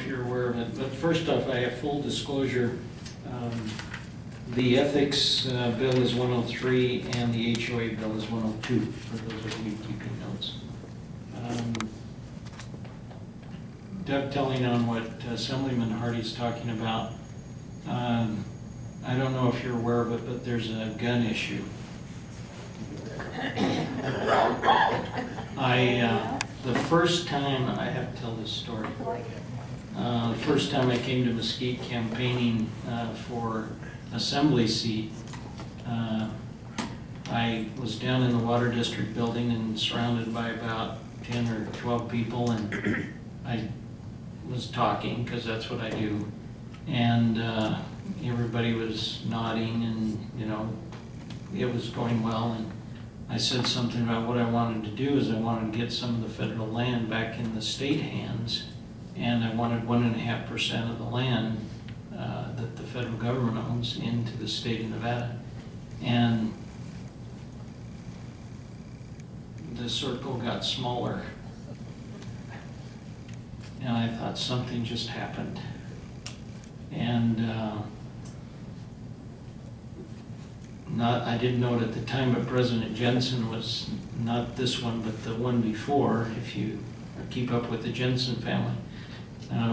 you're aware of it, but first off, I have full disclosure. The ethics bill is 103 and the HOA bill is 102, for those of you keeping notes. Dovetailing on what Assemblyman Hardy's talking about, I don't know if you're aware of it, but there's a gun issue. The first time, I have to tell this story. The first time I came to Mesquite campaigning for assembly seat, I was down in the Water District building and surrounded by about 10 or 12 people, and I was talking, because that's what I do, and everybody was nodding, and you know, it was going well, and I said something about what I wanted to do is I wanted to get some of the federal land back in the state hands, and I wanted 1.5% of the land that the federal government owns into the state of Nevada. And the circle got smaller, and I thought something just happened. And I didn't know it at the time, but President Jensen was not this one, but the one before, if you keep up with the Jensen family,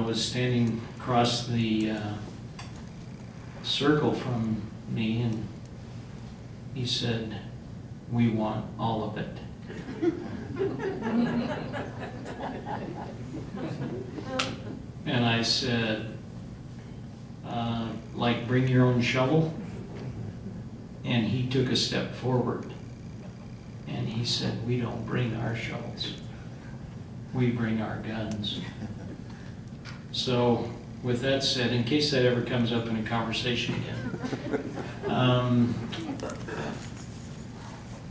was standing across the circle from me, and he said, "We want all of it." And I said, like, bring your own shovel? And he took a step forward, and he said, "We don't bring our shovels, we bring our guns." So with that said, in case that ever comes up in a conversation again,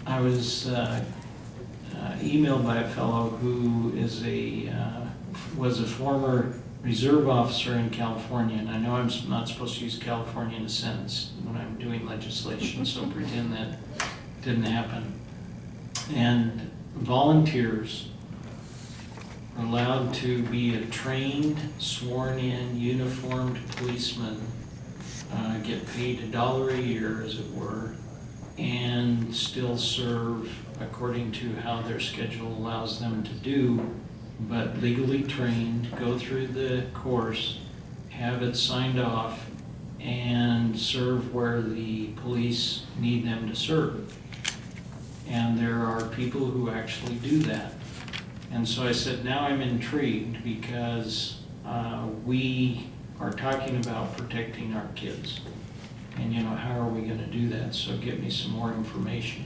I was emailed by a fellow who is was a former reserve officer in California, and I know I'm not supposed to use California in a sentence when I'm doing legislation, so pretend that didn't happen. And volunteers are allowed to be a trained, sworn-in, uniformed policeman, get paid $1 a year, as it were, and still serve according to how their schedule allows them to do, but legally trained, go through the course, have it signed off, and serve where the police need them to serve. And there are people who actually do that. And so I said, now I'm intrigued, because we are talking about protecting our kids. And you know, how are we going to do that? So get me some more information.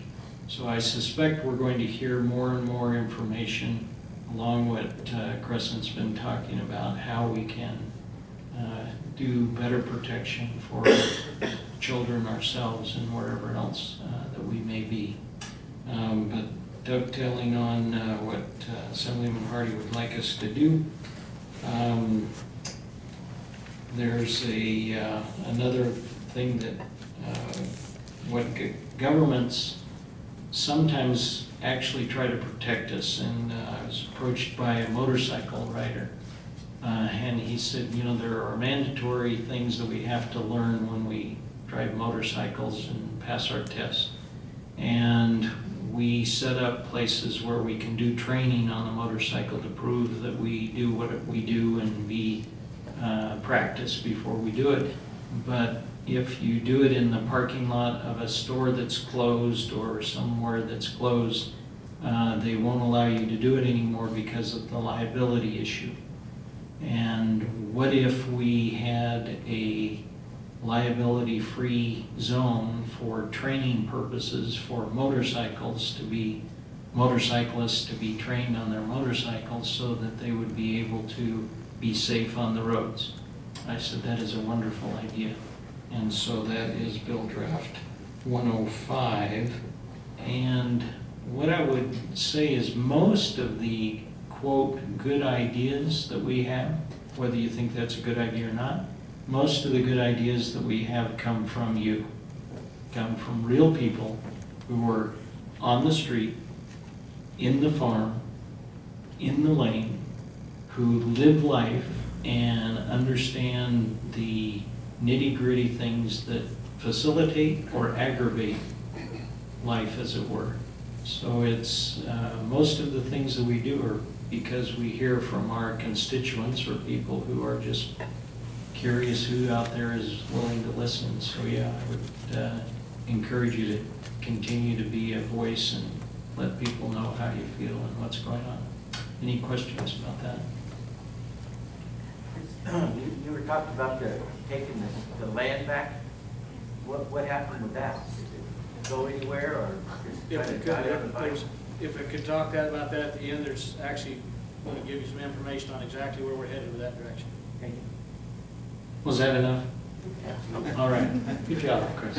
So I suspect we're going to hear more and more information along what Crescent's been talking about, how we can do better protection for children, ourselves, and wherever else that we may be. But dovetailing on what Assemblyman Hardy would like us to do, there's another thing that what governments sometimes actually try to protect us. And I was approached by a motorcycle rider, and he said, you know, there are mandatory things that we have to learn when we drive motorcycles and pass our tests. And we set up places where we can do training on the motorcycle to prove that we do what we do and be practiced before we do it. But if you do it in the parking lot of a store that's closed or somewhere that's closed, they won't allow you to do it anymore because of the liability issue. And what if we had a liability-free zone for training purposes for motorcyclists to be trained on their motorcycles so that they would be able to be safe on the roads? I said, that is a wonderful idea. And so that is Bill Draft 105. And what I would say is most of the, quote, good ideas that we have, whether you think that's a good idea or not, most of the good ideas that we have come from you, come from real people who were on the street, in the farm, in the lane, who live life and understand the nitty-gritty things that facilitate or aggravate life, as it were. So it's, most of the things that we do are because we hear from our constituents or people who are just curious who out there is willing to listen. So yeah, I would encourage you to continue to be a voice and let people know how you feel and what's going on. Any questions about that? You were talking about taking the land back. What happened with that? Did it go anywhere, or If it could, if it could talk about that at the end, there's actually going to give you some information on exactly where we're headed with that direction. Thank you. Was that enough? All right. Good job, Chris.